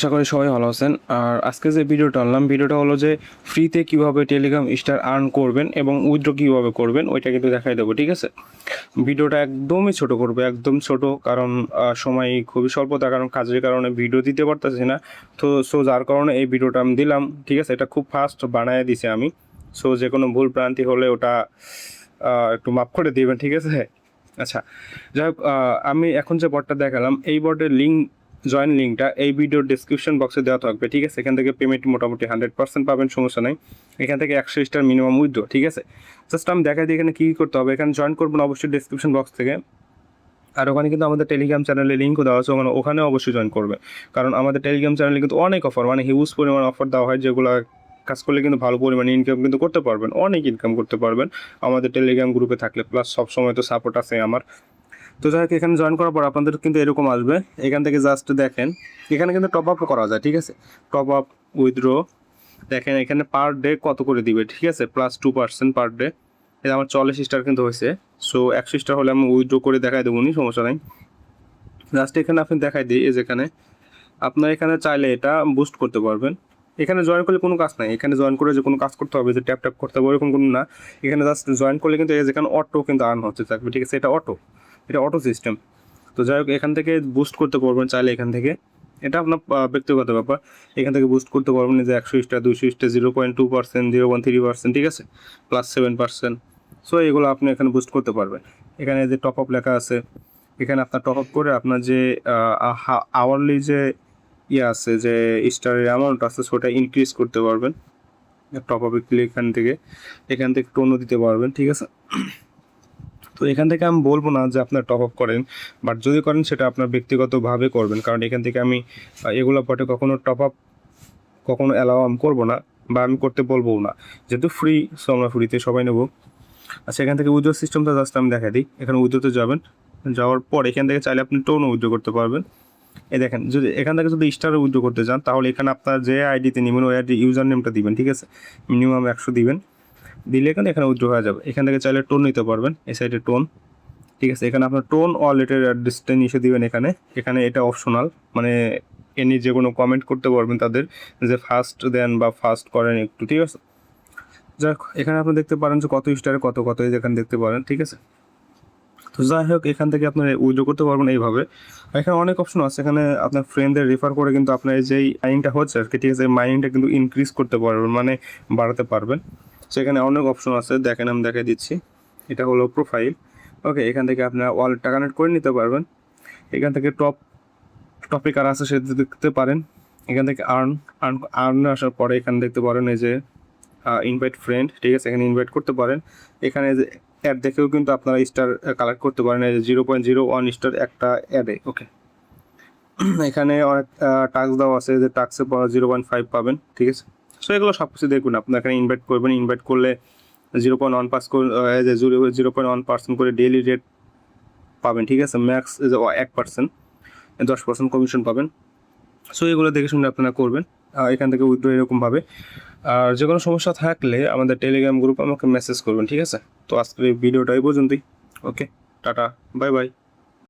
আশা করি সবাই ভালো আছেন। আর আজকে যে ভিডিওটা আনলাম, ভিডিওটা হলো যে ফ্রিতে কিভাবে টেলিগ্রাম স্টার আর্ন করবেন এবং উইথড্র কিভাবে করবেন ওইটা কিন্তু দেখাই দেবো, ঠিক আছে। ভিডিওটা একদমই ছোট করবে, একদম ছোট, কারণ সময় খুবই স্বল্পতা, কারণ কাজের কারণে ভিডিও দিতে পারতেছি না। তো যার কারণে এই ভিডিওটা আমি দিলাম, ঠিক আছে। এটা খুব ফাস্ট বানায় দিছি আমি। যে কোনো ভুল ভ্রান্তি হলে ওটা একটু মাফ করে দিবেন, ঠিক আছে। আচ্ছা, যাই হোক, আমি এখন যে বটটা দেখালাম এই বটের জয়েন লিঙ্কটা এই ভিডিওর ডিসক্রিপশন বক্সে দেওয়া থাকবে, ঠিক আছে। এখান থেকে পেমেন্ট মোটামুটি 100% পাবেন, সমস্যা নেই। এখান থেকে 100 স্টার মিনিমাম উইথড্র, ঠিক আছে। জাস্ট আমি দেখাই দিই এখানে কী করতে হবে। এখানে জয়েন করবেন অবশ্যই ডিসক্রিপশন বক্স থেকে। আর ওখানে কিন্তু আমাদের টেলিগ্রাম চ্যানেলের লিঙ্কও দেওয়া আছে, ওখানে অবশ্যই জয়েন করবে। কারণ আমাদের টেলিগ্রাম চ্যানেলে কিন্তু অনেক অফার, মানে হিউজ পরিমাণ অফার দেওয়া হয়, যেগুলো কাজ করলে কিন্তু ভালো পরিমাণে ইনকাম কিন্তু করতে পারবেন, অনেক ইনকাম করতে পারবেন আমাদের টেলিগ্রাম গ্রুপে থাকলে। প্লাস সবসময় তো সাপোর্ট আছে আমার। তো যাই হোক, এখানে জয়েন করার পর আপনাদের কিন্তু এরকম আসবে। এখান থেকে জাস্ট দেখেন, এখানে কিন্তু টপ আপও করা যায়, ঠিক আছে। টপ আপ, উইথড্র, দেখেন এখানে পার ডে কত করে দিবে, ঠিক আছে। +2% পার ডে। এটা আমার 40 স্টার কিন্তু হয়েছে। 100 স্টার হলে আমি উইথড্র করে দেখাই দেবো, সমস্যা নাই। জাস্ট এখানে আপনি দেখাই দিই, যেখানে আপনার এখানে চাইলে এটা বুস্ট করতে পারবেন। এখানে জয়েন করলে কোনো কাজ নাই, এখানে জয়েন করে যে কোনো কাজ করতে হবে, যে ট্যাপ ট্যাপ করতে হবে এরকম কোনো না। এখানে জাস্ট জয়েন করলে কিন্তু যেখানে অটো কিন্তু আর্ন হচ্ছে থাকবে, ঠিক আছে। এটা অটো সিস্টেম। তো যাই হোক, এখান থেকে বুস্ট করতে পারবেন চাইলে এখান থেকে। এটা আপনার ব্যক্তিগত ব্যাপার। এখান থেকে বুস্ট করতে পারবেন যে 100 স্টার, 200 স্টার, 0.2%, 0.3%, ঠিক আছে, +7%। এগুলো আপনি এখানে বুস্ট করতে পারবেন। এখানে যে টপ আপ লেখা আছে, এখানে আপনার টপ আপ করে আপনার যে আওয়ারলি যে আছে, যে স্টারের অ্যামাউন্ট আছে, সেটা ইনক্রিজ করতে পারবেন। টপ আপে ক্লিক এখান থেকে টোনও দিতে পারবেন, ঠিক আছে। তো এখান থেকে আমি বলবো না যে আপনার টপ আপ করেন, বাট যদি করেন সেটা আপনার ব্যক্তিগতভাবে করবেন, কারণ এখান থেকে আমি এগুলো পটে কখনো টপ আপ কখনো অ্যালাউ আমি করবো না, বা আমি করতে বলবো না, যেহেতু ফ্রি। আমরা ফ্রিতে সবাই নেবো। আচ্ছা, এখান থেকে উইথড্র সিস্টেমটা জাস্ট আমি দেখাই দিই। এখানে উইথড্রতে যাবেন, যাওয়ার পর এখান থেকে চাইলে আপনি টোনও উইথড্র করতে পারবেন। এই দেখেন, যদি এখান থেকে যদি স্টারে উইথড্র করতে চান, তাহলে এখানে আপনার যে আইডিতে নেবেন ওই আইডি ইউজার নেমটা দিবেন, ঠিক আছে। মিনিমাম 100 দিবেন, দিলে এখানে উইথড্র হয়ে যাবে। এখান থেকে চাইলে টোন নিতে পারবেন, এই সাইডে টোন, ঠিক আছে। এখানে আপনার টোন ওয়ালেটের অ্যাড্রেসটা নিচে দিবেন। এখানে এটা অপশনাল, মানে এনি যে কোনো কমেন্ট করতে পারবেন তাদের, যে ফাস্ট দেন বা ফাস্ট করেন একটু, ঠিক আছে। যাই হোক, এখানে আপনি দেখতে পারেন যে কত স্টারে কত কত, এখানে দেখতে পারেন, ঠিক আছে। তো যাই হোক, এখান থেকে আপনার উইথড্র করতে পারবেন এইভাবে। এখানে অনেক অপশন আছে, এখানে আপনার ফ্রেন্ডদের রেফার করে কিন্তু আপনার যেই মাইনিংটা হচ্ছে আর কি, ঠিক আছে, মাইনিংটা কিন্তু ইনক্রিজ করতে পারবেন, মানে বাড়াতে পারবেন। সেখানে অনেক অপশন আছে, দেখেন আমি দেখাই দিচ্ছি। এটা হলো প্রোফাইল। ওকে, এখান থেকে আপনার ওয়ালেটটা কানেক্ট করে নিতে পারবেন। এখান থেকে টপিক আর আছে সেটা দেখতে পারেন। এখান থেকে আর্ন আসার পরে এখানে দেখতে পারেন এই যে ইনভাইট ফ্রেন্ড, ঠিক আছে, এখানে ইনভাইট করতে পারেন। এখানে যে অ্যাড দেখেও কিন্তু আপনারা স্টার কালেক্ট করতে পারেন, এই যে 0.01 স্টার একটা অ্যাডে। ওকে, এখানে অনেক টাস্ক দেওয়া আছে, যে টাস্কের পর 0.5 পাবেন, ঠিক আছে। এগুলো সব কিছু দেখুন। আপনার এখানে ইনভাইট করবেন, ইনভাইট করলে 0.1% করে ডেইলি রেট পাবেন, ঠিক আছে। ম্যাক্স 1%, 10% কমিশন পাবেন। এগুলো দেখে শুনে আপনারা করবেন। এখান থেকে উইথড্র এরকমভাবে। আর যে কোনো সমস্যা থাকলে আমাদের টেলিগ্রাম গ্রুপে আমাকে মেসেজ করবেন, ঠিক আছে। তো আজকের এই ভিডিওটা এই পর্যন্তই। ওকে, টাটা, বাই বাই।